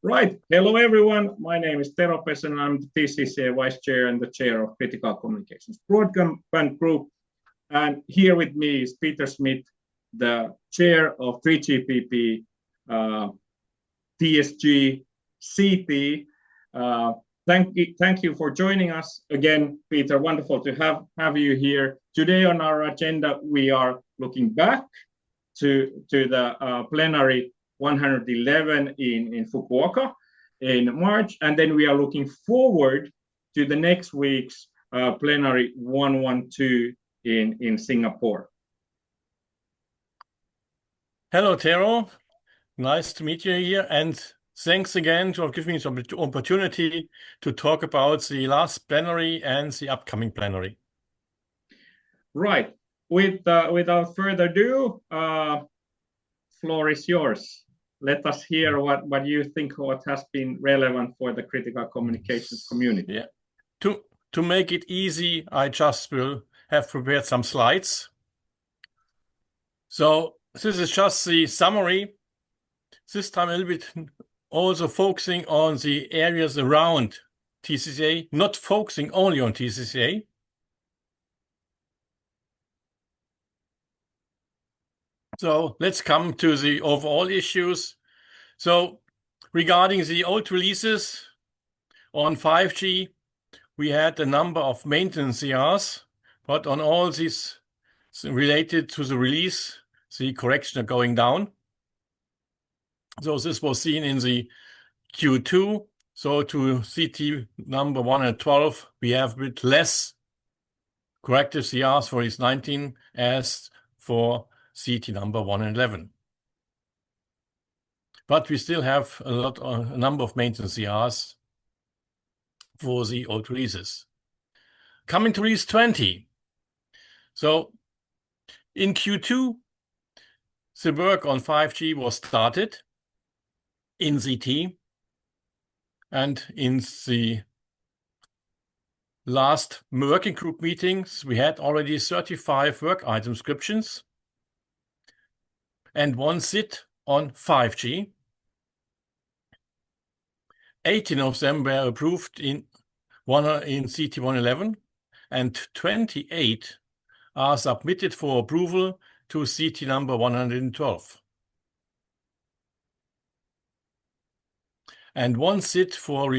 Right. Hello, everyone. My name is Tero Pesonen, and I'm the TCCA Vice Chair and the Chair of Critical Communications Broadband Group. And here with me is Peter Schmitt, the Chair of 3GPP TSG CT. Thank you for joining us again, Peter. Wonderful to have you here. Today on our agenda, we are looking back to the plenary 111 in Fukuoka in March, and then we are looking forward to the next week's plenary 112 in Singapore. Hello, Tero. Nice to meet you here, and thanks again for giving me some opportunity to talk about the last plenary and the upcoming plenary. Right. Without further ado, floor is yours. Let us hear what you think what has been relevant for the critical communications community. Yeah. To make it easy, I just will have prepared some slides. So this is just the summary. This time a little bit also focusing on the areas around TCCA, not focusing only on TCCA. So let's come to the overall issues. So regarding the old releases on 5G, we had a number of maintenance CRs, but on all these related to the release, the correction are going down. So this was seen in the Q2. So to CT number 112, we have a bit less corrective CRs for these 19 as for CT number 111. But we still have a number of maintenance CRs for the old releases. Coming to release 20. So in Q2, the work on 5G was started in CT, and in the last working group meetings, we had already 35 work item descriptions and one SIT on 5G. 18 of them were approved in CT 111, and 28 are submitted for approval to CT number 112. And one SIT for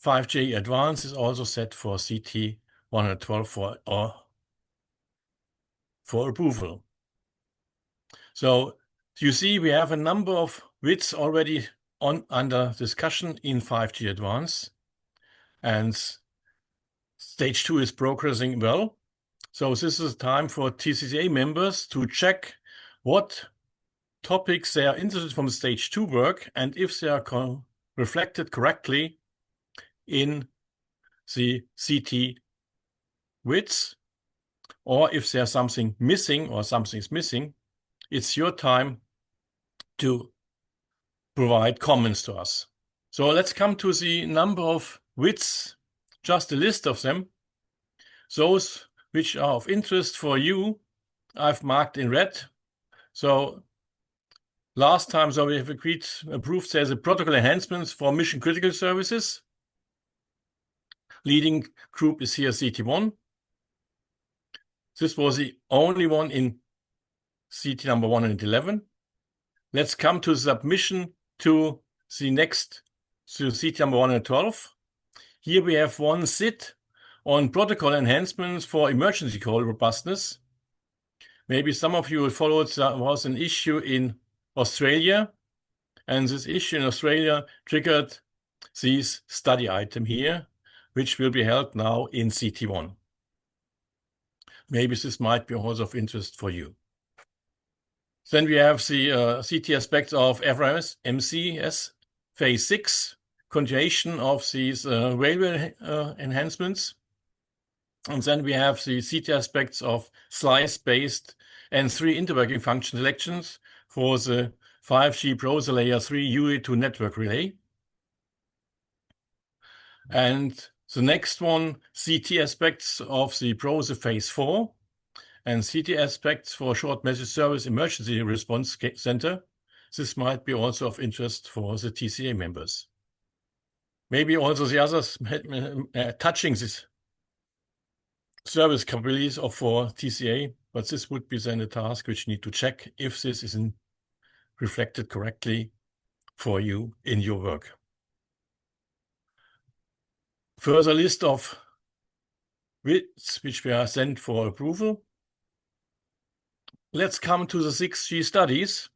5G Advanced is also set for CT 112 for approval. So you see we have a number of WITs already under discussion in 5G Advanced, and stage 2 is progressing well. So this is time for TCCA members to check what topics they are interested from stage 2 work, and if they are reflected correctly in the CT WITs, or if there's something missing or something's missing, it's your time to provide comments to us. So let's come to the number of WITs, just a list of them. Those which are of interest for you, I've marked in red. So last time, we have approved there's a protocol enhancements for mission critical services. Leading group is here CT1. This was the only one in CT number 111. Let's come to submission to the next, to CT number 112. Here we have one SIT on protocol enhancements for emergency call robustness. Maybe some of you followed, there was an issue in Australia, and this issue in Australia triggered this study item here, which will be held now in CT1. Maybe this might be also of interest for you. Then we have the CT aspects of FRMS, MCS, phase 6, continuation of these railway enhancements. And then we have the CT aspects of slice-based and 3 interworking function selections for the 5G browser layer 3 UE2 network relay. And the next one, CT aspects of the browser phase 4 and CT aspects for short message service emergency response center this might be also of interest for the TCA members. Maybe also the others touching this service capabilities of for TCA, but this would be then a task which you need to check if this is reflected correctly for you in your work. Further list of widths which we are sent for approval. Let's come to the 6G studies.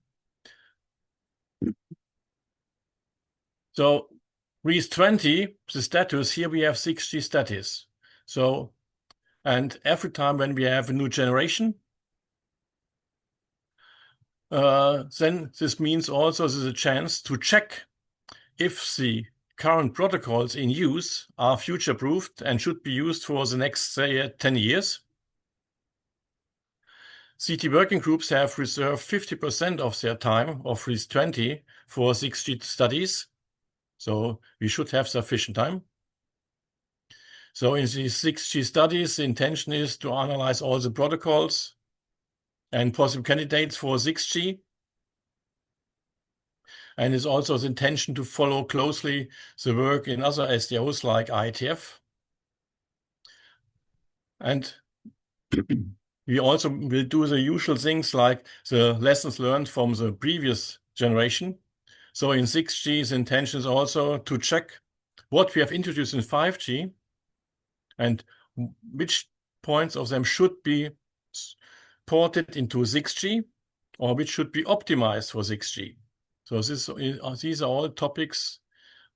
So REIS 20, the status, here we have 6G status. So, and every time when we have a new generation, then this means also there's a chance to check if the current protocols in use are future-proofed and should be used for the next, say, 10 years. CT working groups have reserved 50% of their time of REIS 20 for 6G studies. So we should have sufficient time. So in these 6G studies, the intention is to analyze all the protocols and possible candidates for 6G. And it's also the intention to follow closely the work in other SDOs like IETF. And we also will do the usual things like the lessons learned from the previous generation. So in 6G, the intention is also to check what we have introduced in 5G and which points of them should be ported into 6G or which should be optimized for 6G. So these are all topics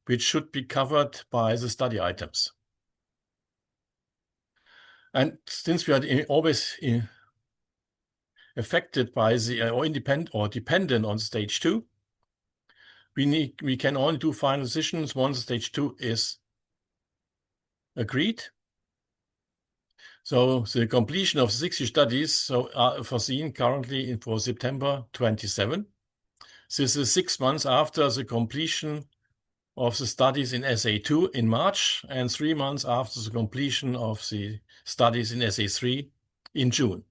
which should be covered by the study items. And since we are always affected by the or independent or dependent on stage 2, we can only do final decisions once stage 2 is agreed. So the completion of 60 studies are foreseen currently for September 27. This is 6 months after the completion of the studies in SA2 in March and 3 months after the completion of the studies in SA3 in June.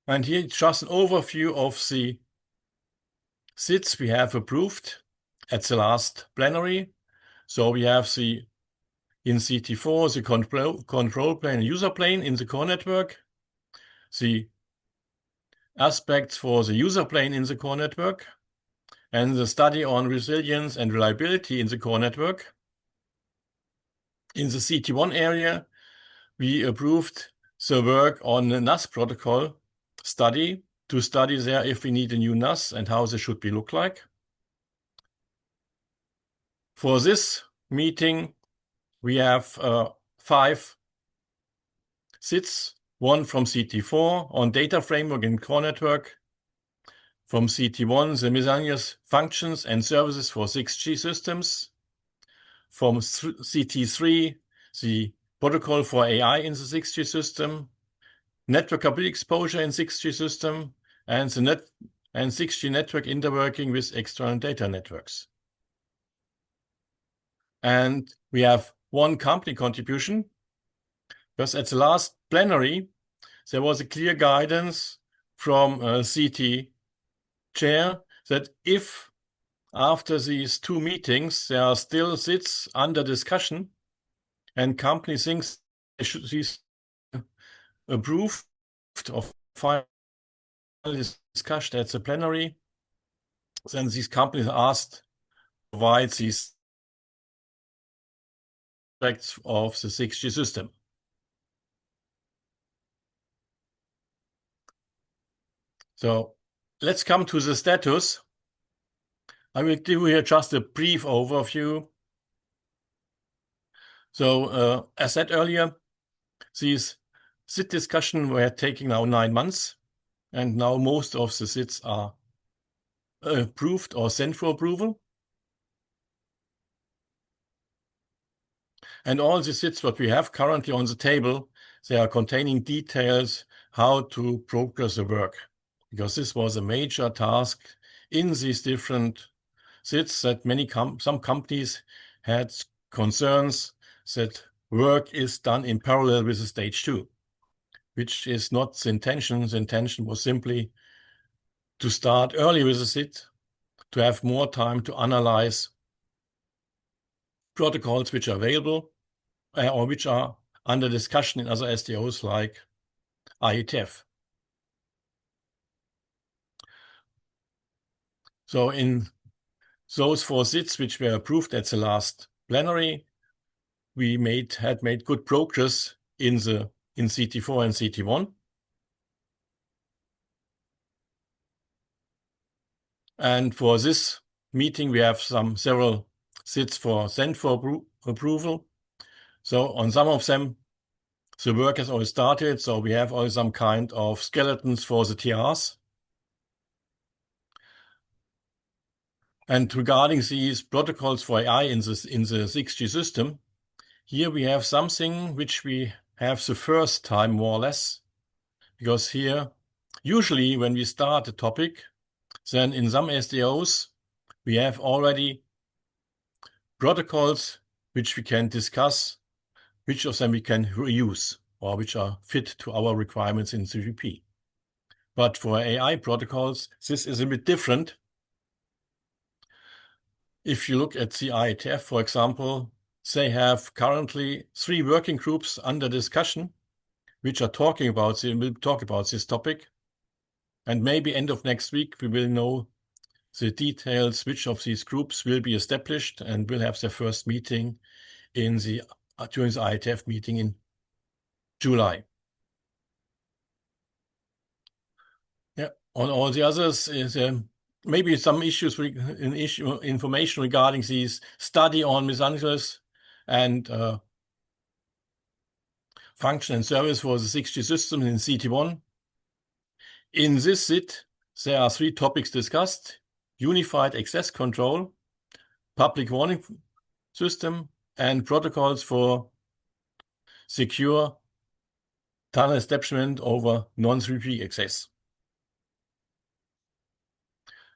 And here just an overview of the SIDs we have approved at the last plenary. So we have in CT4, the control plane and user plane in the core network, the aspects for the user plane in the core network, and the study on resilience and reliability in the core network. In the CT1 area, we approved the work on the NAS protocol study to study there if we need a new NAS and how they should look like. For this meeting, we have 5 SIDs, one from CT4 on data framework and core network, from CT1, the miscellaneous functions and services for 6G systems, from CT3, the protocol for AI in the 6G system, network capability exposure in 6G system, and 6G network interworking with external data networks. And we have one company contribution, because at the last plenary, there was a clear guidance from CT chair that if after these 2 meetings, there are still SIDs under discussion and company thinks they should be approved of final discussion at the plenary, then these companies are asked to provide these aspects of the 6G system. So let's come to the status. I will give you here just a brief overview. So as said earlier, these SID discussions were taking now 9 months, and now most of the SIDs are approved or sent for approval. And all the SIDs what we have currently on the table, they are containing details how to progress the work, because this was a major task in these different SIDs that some companies had concerns that work is done in parallel with the stage 2. which is not the intention. The intention was simply to start early with the SIT, to have more time to analyze protocols which are available or which are under discussion in other SDOs like IETF. So in those 4 SITs which were approved at the last plenary, we had made good progress in CT4 and CT1. And for this meeting, we have several SITs sent for approval. So on some of them, the work has already started. So we have already some kind of skeletons for the TRs. And regarding these protocols for AI in the 6G system, here we have something which we have the first time more or less, because here, usually when we start a topic, then in some SDOs, we have already protocols which we can discuss, which of them we can reuse or which are fit to our requirements in CGP. But for AI protocols, this is a bit different. If you look at the IETF, for example, they have currently 3 working groups under discussion, which are will talk about this topic. And maybe end of next week, we will know the details, which of these groups will be established and will have their first meeting during the IETF meeting in July. Yeah, on all the others is maybe some information regarding this study on mesangials and function and service for the 6G system in CT1. In this SIT, there are 3 topics discussed: unified access control, public warning system, and protocols for secure tunnel establishment over non-3G access.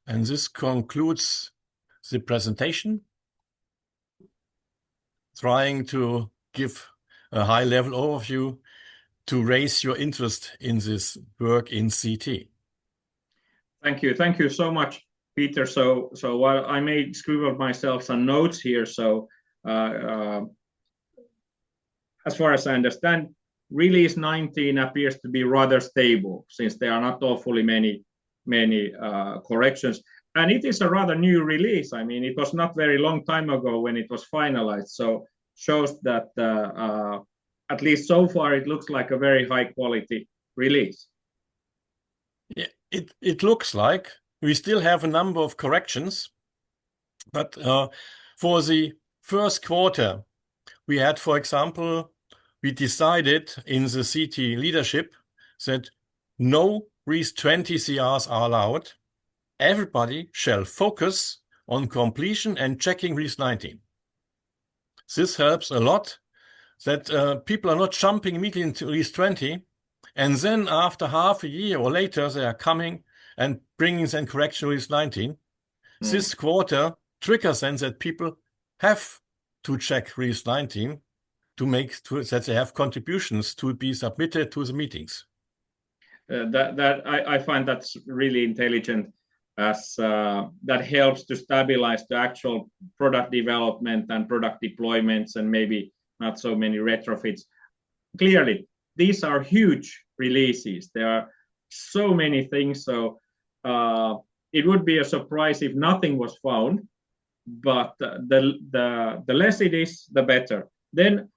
And this concludes the presentation, trying to give a high-level overview to raise your interest in this work in CT. Thank you so much, Peter. So while I may scribble myself some notes here, so as far as I understand, release 19 appears to be rather stable, since there are not awfully many corrections. And it is a rather new release. I mean, it was not very long time ago when it was finalized. So shows that at least so far, it looks like a very high quality release. Yeah, it looks like we still have a number of corrections, but for the first quarter, we had, for example, we decided in the CT leadership that no REASE 20 CRs are allowed. Everybody shall focus on completion and checking REASE 19. This helps a lot, that people are not jumping immediately into REASE 20, and then after half a year or later, they are coming and bringing then correction REASE 19. This quarter triggers then that people have to check REASE 19 that they have contributions to be submitted to the meetings. I find that's really intelligent, as that helps to stabilize the actual product development and product deployments, and maybe not so many retrofits. Clearly, these are huge releases. There are so many things, so it would be a surprise if nothing was found. But the less it is, the better. Then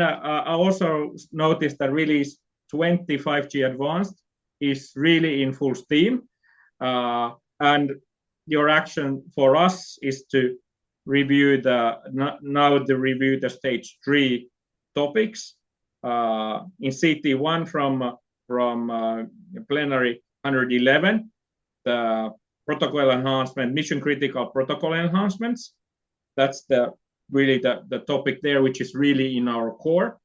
I also noticed that release 25G Advanced is really in full steam. And your action for us is to review the stage 3 topics in CT1 from plenary 111, the protocol enhancement, mission critical protocol enhancements. That's really the topic there, which is really in our core.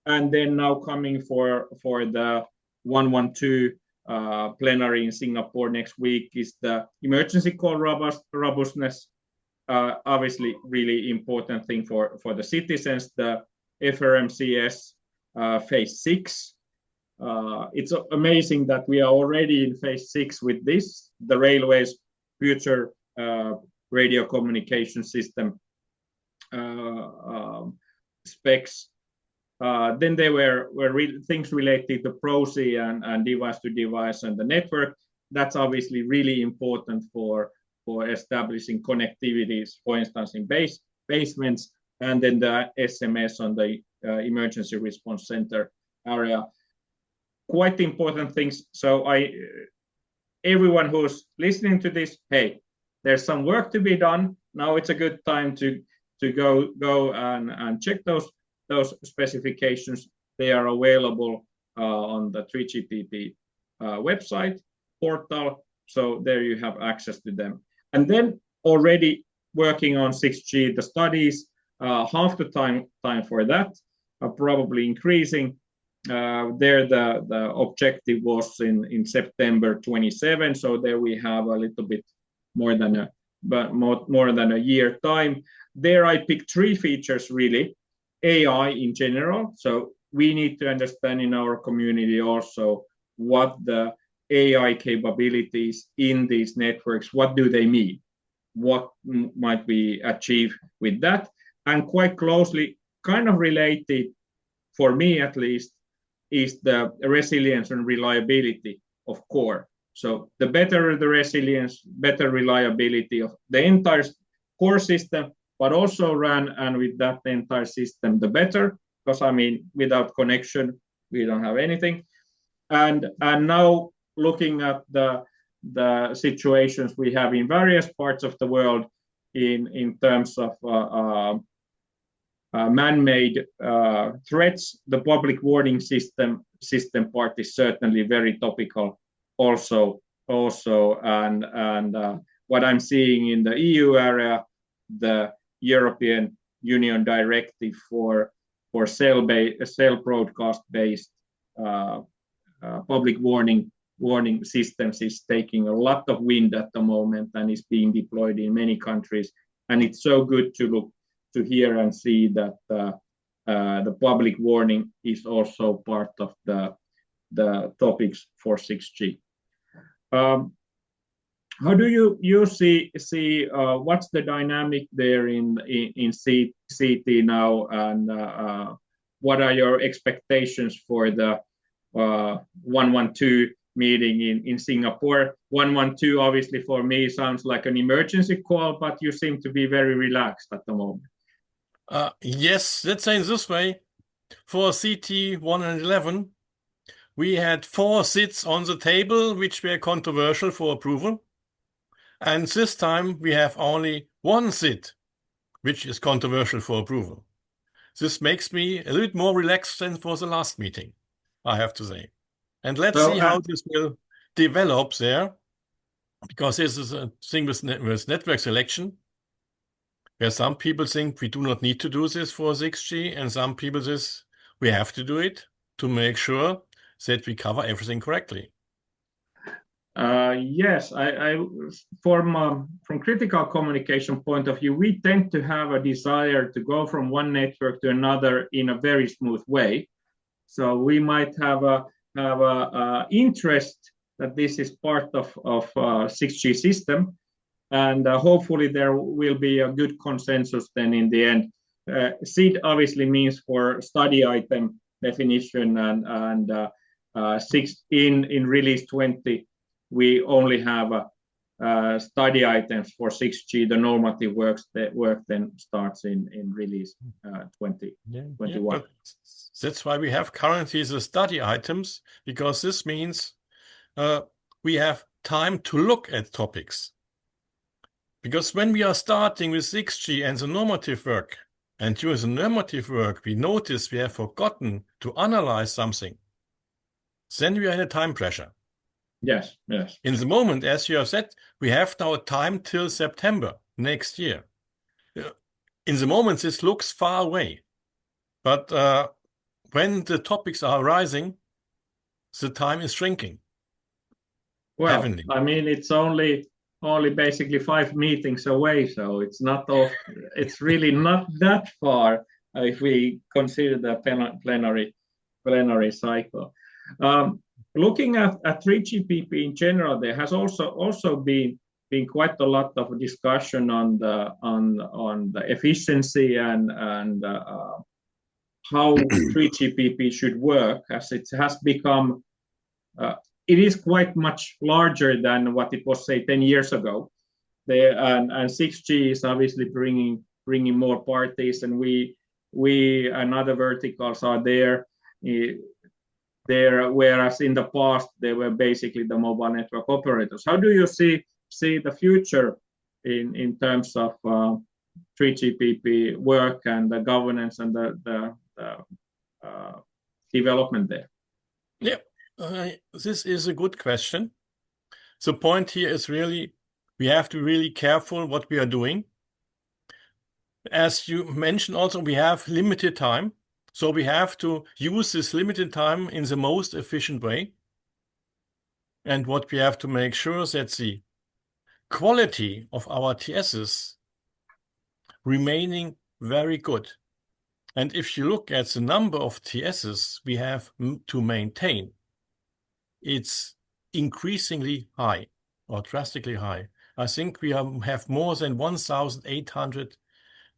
And then now coming for the 112 plenary in Singapore next week is the emergency call robustness. Obviously, really important thing for the citizens, the FRMCS phase 6. it's amazing that we are already in phase 6 with this, the railways future radio communication system specs. Then there were things related to PROSI and device to device and the network. That's obviously really important for establishing connectivities, for instance, in basements, and then the SMS on the emergency response center area. Quite important things. So everyone who's listening to this, hey, there's some work to be done. Now it's a good time to go and check those specifications. They are available on the 3GPP website portal. So there you have access to them. And then already working on 6G, the studies, half the time for that are probably increasing. There the objective was in September 27. So there we have a little bit more than a year time. There I picked 3 features really. AI in general. So we need to understand in our community also what the AI capabilities in these networks, what do they mean? What might we achieve with that? And quite closely, kind of related, for me at least, is the resilience and reliability of core. So the better the resilience, better reliability of the entire core system, but also RAN, and with that the entire system, the better, because I mean, without connection, we don't have anything. And now looking at the situations we have in various parts of the world in terms of man-made threats, the public warning system part is certainly very topical also. And what I'm seeing in the EU area, the European Union directive for cell broadcast-based public warning systems is taking a lot of wind at the moment and is being deployed in many countries. And it's so good to hear and see that the public warning is also part of the topics for 6G. How do you see what's the dynamic there in CT now, and what are your expectations for the 112 meeting in Singapore? 112 obviously for me sounds like an emergency call, but you seem to be very relaxed at the moment. Yes, let's say it this way. For CT 111, we had 4 seats on the table which were controversial for approval. And this time we have only 1 seat which is controversial for approval. This makes me a little bit more relaxed than for the last meeting, I have to say. And let's see how this will develop there, because this is a thing with network selection, where some people think we do not need to do this for 6G, and some people say we have to do it to make sure that we cover everything correctly. Yes, from critical communication point of view, we tend to have a desire to go from one network to another in a very smooth way. So we might have a interest that this is part of 6G system, and hopefully there will be a good consensus then in the end. SID obviously means for study item definition, and in release 20. We only have study items for 6G. The normative work then starts in release 2021. Yeah, that's why we have currently the study items, because this means we have time to look at topics. Because when we are starting with 6G and the normative work, and during the normative work we notice we have forgotten to analyze something, then we are in a time pressure. Yes. In the moment, as you have said, we have now time till September next year. In the moment, this looks far away. But when the topics are rising, the time is shrinking. Well, heavenly. I mean, it's only basically 5 meetings away, so it's not it's really not that far if we consider the plenary cycle. Looking at 3GPP in general, there has also been quite a lot of discussion on the efficiency and how 3GPP should work, as it has become. It is quite much larger than what it was, say, 10 years ago. And 6G is obviously bringing more parties, and we and other verticals are there. Whereas in the past they were basically the mobile network operators. How do you see the future in terms of 3GPP work and the governance and the development there? Yeah, this is a good question. The point here is really we have to be really careful what we are doing. As you mentioned also, we have limited time. So we have to use this limited time in the most efficient way. And what we have to make sure is that the quality of our TSs remaining very good. And if you look at the number of TSs we have to maintain, it's increasingly high or drastically high. I think we have more than 1,800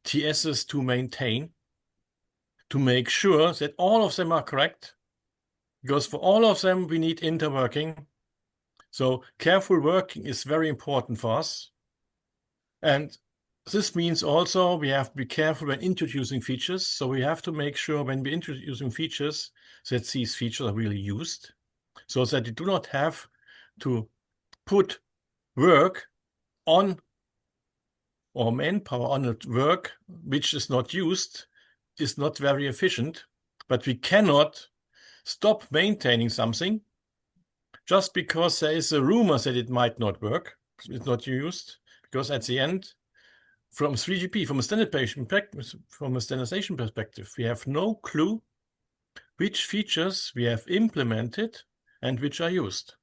TSs to maintain, to make sure that all of them are correct, because for all of them we need interworking. So careful working is very important for us. And this means also we have to be careful when introducing features. So we have to make sure when we're introducing features that these features are really used, so that you do not have to put work on or manpower on a work which is not used, is not very efficient, but we cannot stop maintaining something just because there is a rumor that it might not work, it's not used, because at the end, from 3GP, from a standardization perspective, we have no clue which features we have implemented and which are used.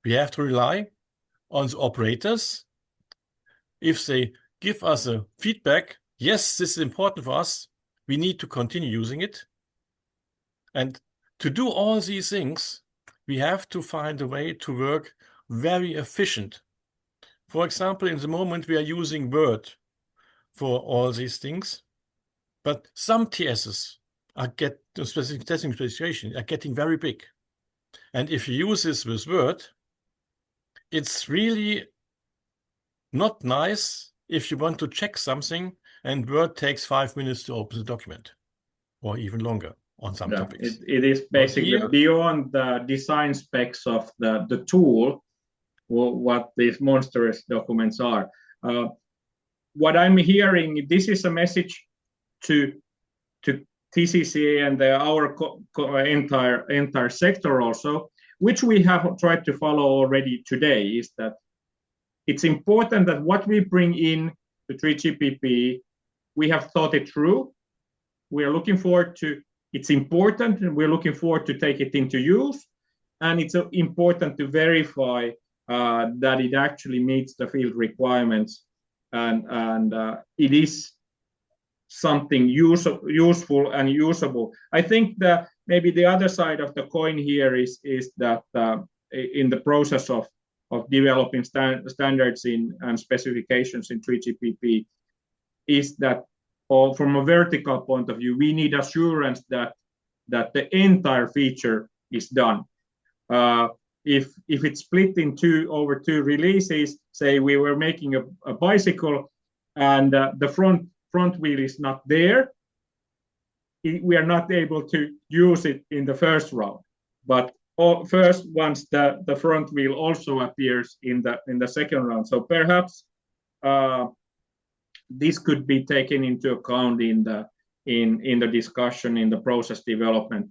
We have to rely on the operators. If they give us a feedback, yes, this is important for us, we need to continue using it. And to do all these things, we have to find a way to work very efficient. For example, in the moment we are using Word for all these things, but some TSs are specific testing specifications are getting very big. And if you use this with Word, it's really not nice if you want to check something and Word takes 5 minutes to open the document, or even longer on some topics. It is basically beyond the design specs of the tool, what these monstrous documents are. What I'm hearing, this is a message to TCCA and our entire sector also, which we have tried to follow already today, is that it's important that what we bring in to 3GPP, we have thought it through. We are looking forward to, it's important, and we're looking forward to take it into use. And it's important to verify that it actually meets the field requirements, and it is something useful and usable. I think that maybe the other side of the coin here is that in the process of developing standards and specifications in 3GPP, is that from a vertical point of view, we need assurance that the entire feature is done. If it's split in over two releases, say we were making a bicycle and the front wheel is not there, we are not able to use it in the first round. But first, once the front wheel also appears in the second round, so perhaps this could be taken into account in the discussion in the process development,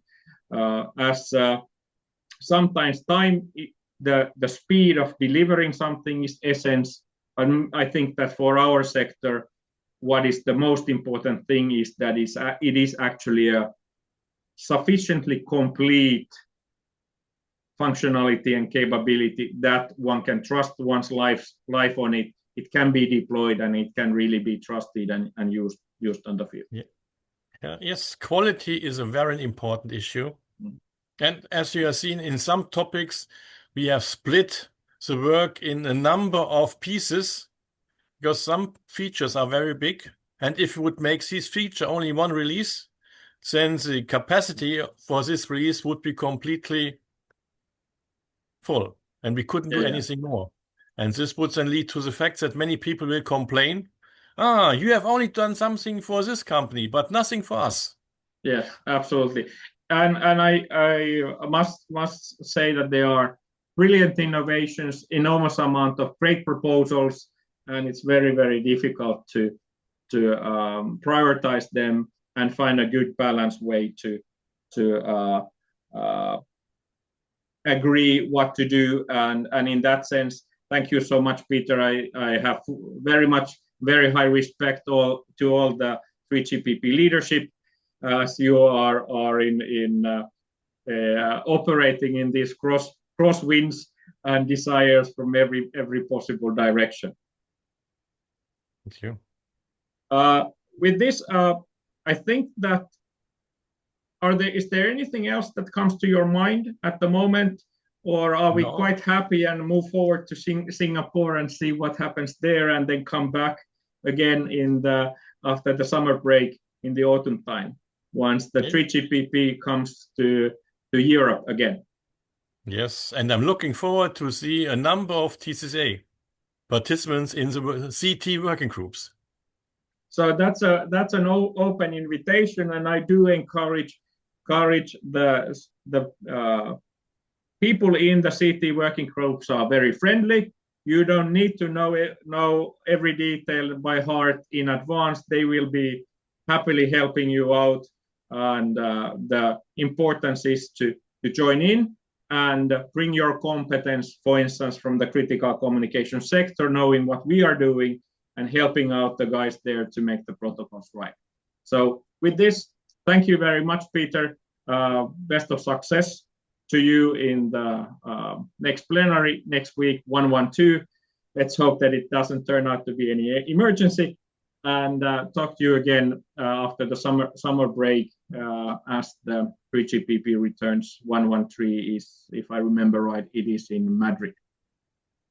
as sometimes the speed of delivering something is essence. And I think that for our sector, what is the most important thing is that it is actually a sufficiently complete functionality and capability that one can trust one's life on it. It can be deployed and it can really be trusted and used on the field. Yeah. Yes, quality is a very important issue. And as you have seen in some topics, we have split the work in a number of pieces because some features are very big. And if you would make this feature only one release, then the capacity for this release would be completely full and we couldn't do anything more. And this would then lead to the fact that many people will complain, you have only done something for this company, but nothing for us. Yes, absolutely. And I must say that there are brilliant innovations, enormous amount of great proposals, and it's very, very difficult to prioritize them and find a good balanced way to agree what to do. And in that sense, thank you so much, Peter. I have very high respect to all the 3GPP leadership as you are operating in these crosswinds and desires from every possible direction. Thank you. With this, I think that is there anything else that comes to your mind at the moment, or are we quite happy and move forward to Singapore and see what happens there, and then come back again after the summer break in the autumn time, once the 3GPP comes to Europe again? Yes, and I'm looking forward to see a number of TCSA participants in the CT working groups. So that's an open invitation, and I do encourage the people in the CT working groups are very friendly. You don't need to know every detail by heart in advance. They will be happily helping you out, and the importance is to join in and bring your competence, for instance, from the critical communication sector, knowing what we are doing and helping out the guys there to make the protocols right. So with this, thank you very much, Peter. Best of success to you in the next plenary next week, 112. Let's hope that it doesn't turn out to be any emergency, and talk to you again after the summer break as the 3GPP returns. 113 is, if I remember right, it is in Madrid.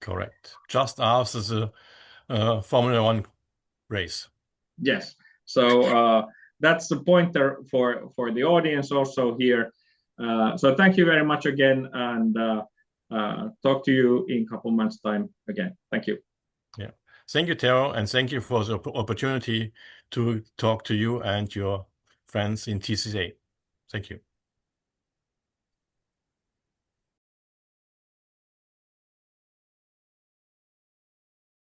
Correct. Just after the Formula One race. Yes. So that's the pointer for the audience also here. So thank you very much again, and talk to you in a couple months' time again. Thank you. Yeah. Thank you, Tero, and thank you for the opportunity to talk to you and your friends in TCSA. Thank you.